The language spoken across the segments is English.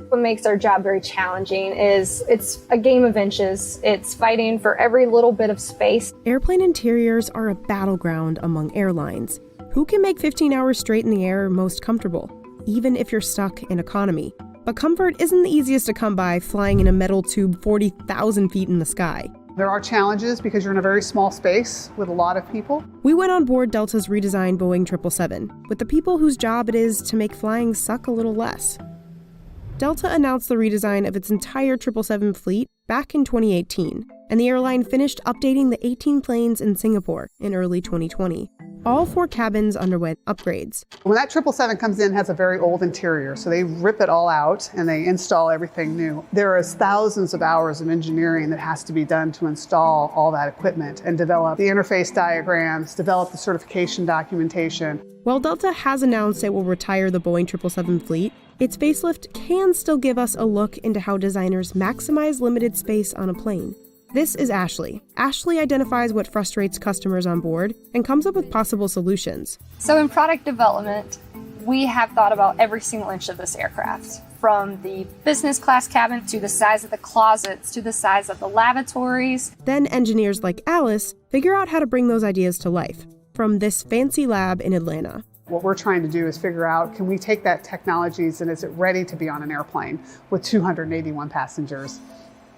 What makes our job very challenging is it's a game of inches. It's fighting for every little bit of space. Airplane interiors are a battleground among airlines. Who can make 15 hours straight in the air most comfortable, even if you're stuck in economy? But comfort isn't the easiest to come by flying in a metal tube 40,000 feet in the sky. There are challenges because you're in a very small space with a lot of people. We went on board Delta's redesigned Boeing 777 with the people whose job it is to make flying suck a little less. Delta announced the redesign of its entire 777 fleet back in 2018, and the airline finished updating the 18 planes in Singapore in early 2020. All 4 cabins underwent upgrades. When that 777 comes in, it has a very old interior, so they rip it all out and they install everything new. There is thousands of hours of engineering that has to be done to install all that equipment and develop the interface diagrams, develop the certification documentation. While Delta has announced it will retire the Boeing 777 fleet, its facelift can still give us a look into how designers maximize limited space on a plane. This is Ashley. Ashley identifies what frustrates customers on board and comes up with possible solutions. So in product development, we have thought about every single inch of this aircraft, from the business class cabin to the size of the closets to the size of the lavatories. Then engineers like Alice figure out how to bring those ideas to life from this fancy lab in Atlanta. What we're trying to do is figure out, can we take that technologies and is it ready to be on an airplane with 281 passengers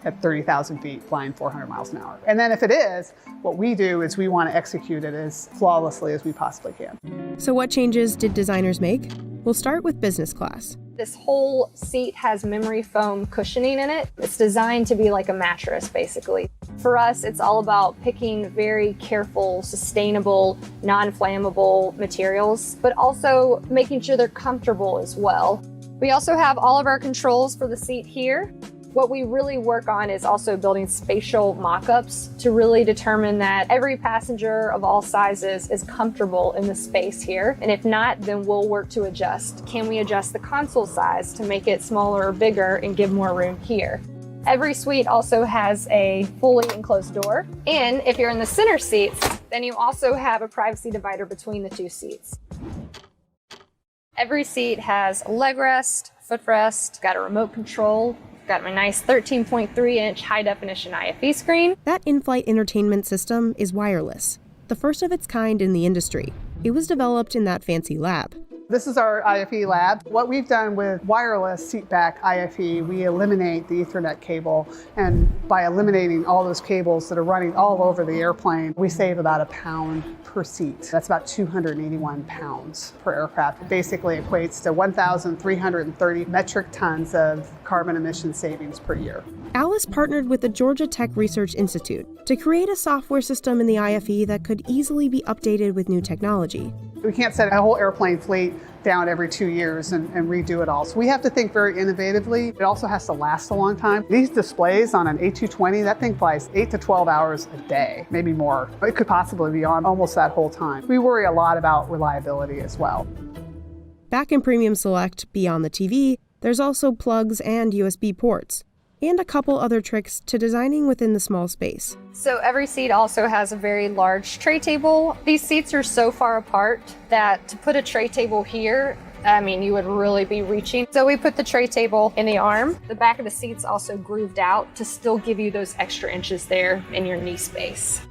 at 30,000 feet flying 400 miles an hour? And then if it is, what we do is we want to execute it as flawlessly as we possibly can. So what changes did designers make? We'll start with business class. This whole seat has memory foam cushioning in it. It's designed to be like a mattress, basically. For us, it's all about picking very careful, sustainable, non-flammable materials, but also making sure they're comfortable as well. We also have all of our controls for the seat here. What we really work on is also building spatial mock-ups to really determine that every passenger of all sizes is comfortable in the space here. And if not, then we'll work to adjust. Can we adjust the console size to make it smaller or bigger and give more room here? Every suite also has a fully enclosed door. And if you're in the center seats, then you also have a privacy divider between the 2 seats. Every seat has a leg rest, footrest, got a remote control. Got my nice 13.3-inch high-definition IFE screen. That in-flight entertainment system is wireless, the first of its kind in the industry. It was developed in that fancy lab. This is our IFE lab. What we've done with wireless seatback IFE, we eliminate the Ethernet cable, and by eliminating all those cables that are running all over the airplane, we save about £1 per seat. That's about 281 pounds per aircraft. It basically equates to 1,330 metric tons of carbon emission savings per year. Alice partnered with the Georgia Tech Research Institute to create a software system in the IFE that could easily be updated with new technology. We can't set a whole airplane fleet down every 2 years and redo it all. So we have to think very innovatively. It also has to last a long time. These displays on an A220, that thing flies 8 to 12 hours a day, maybe more. It could possibly be on almost that whole time. We worry a lot about reliability as well. Back in Premium Select, beyond the TV, there's also plugs and USB ports, and a couple other tricks to designing within the small space. So every seat also has a very large tray table. These seats are so far apart that to put a tray table here, you would really be reaching. So we put the tray table in the arm. The back of the seat's also grooved out to still give you those extra inches there in your knee space.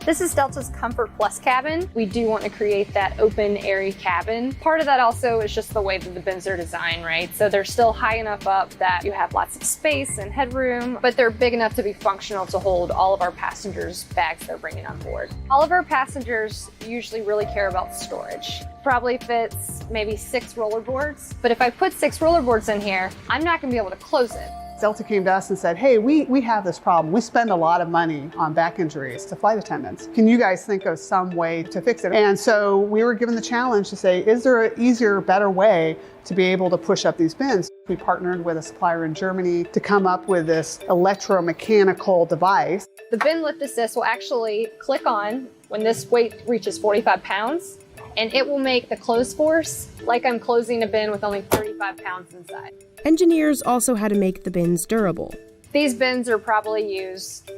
This is Delta's Comfort Plus cabin. We do want to create that open, airy cabin. Part of that also is just the way that the bins are designed, right? So they're still high enough up that you have lots of space and headroom, but they're big enough to be functional to hold all of our passengers' bags they're bringing on board. All of our passengers usually really care about storage. Probably fits maybe 6 rollerboards, but if I put 6 rollerboards in here, I'm not going to be able to close it. Delta came to us and said, hey, we have this problem. We spend a lot of money on back injuries to flight attendants. Can you guys think of some way to fix it? And so we were given the challenge to say, is there an easier, better way to be able to push up these bins? We partnered with a supplier in Germany to come up with this electromechanical device. The bin lift assist will actually click on when this weight reaches 45 pounds, and it will make the close force like I'm closing a bin with only 35 pounds inside. Engineers also had to make the bins durable. These bins are probably used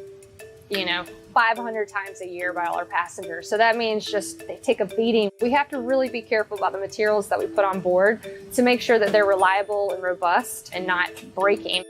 500 times a year by all our passengers. So that means just they take a beating. We have to really be careful about the materials that we put on board to make sure that they're reliable and robust and not breaking.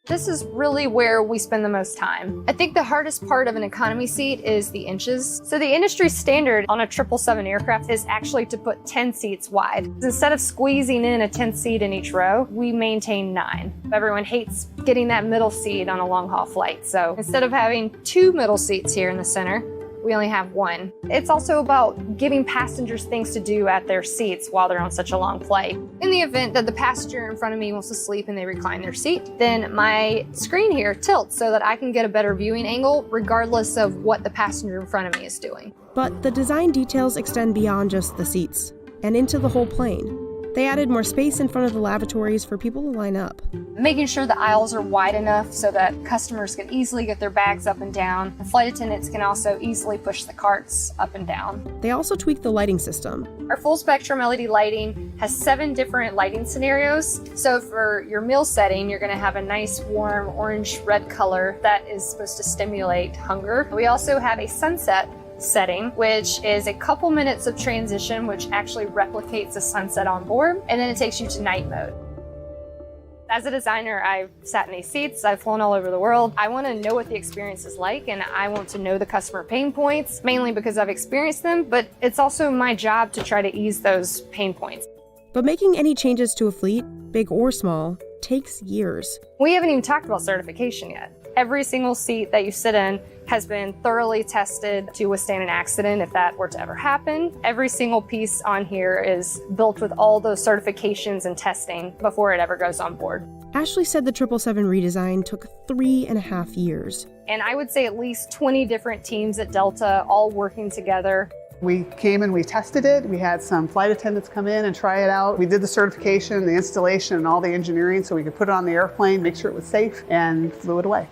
This is really where we spend the most time. I think the hardest part of an economy seat is the inches. So the industry standard on a 777 aircraft is actually to put 10 seats wide. Instead of squeezing in a 10th seat in each row, we maintain 9. Everyone hates getting that middle seat on a long haul flight. So instead of having 2 middle seats here in the center, we only have 1. It's also about giving passengers things to do at their seats while they're on such a long flight. In the event that the passenger in front of me wants to sleep and they recline their seat, then my screen here tilts so that I can get a better viewing angle regardless of what the passenger in front of me is doing. But the design details extend beyond just the seats and into the whole plane. They added more space in front of the lavatories for people to line up. Making sure the aisles are wide enough so that customers can easily get their bags up and down. The flight attendants can also easily push the carts up and down. They also tweaked the lighting system. Our full spectrum LED lighting has 7 different lighting scenarios. So for your meal setting, you're gonna have a nice warm orange-red color that is supposed to stimulate hunger. We also have a sunset setting, which is a couple minutes of transition, which actually replicates the sunset on board, and then it takes you to night mode. As a designer, I've sat in these seats, I've flown all over the world. I want to know what the experience is like, and I want to know the customer pain points, mainly because I've experienced them, but it's also my job to try to ease those pain points. But making any changes to a fleet, big or small, takes years. We haven't even talked about certification yet. Every single seat that you sit in has been thoroughly tested to withstand an accident if that were to ever happen. Every single piece on here is built with all those certifications and testing before it ever goes on board. Ashley said the 777 redesign took 3.5 years. And I would say at least 20 different teams at Delta all working together. We came and we tested it. We had some flight attendants come in and try it out. We did the certification, the installation, and all the engineering so we could put it on the airplane, make sure it was safe, and flew it away.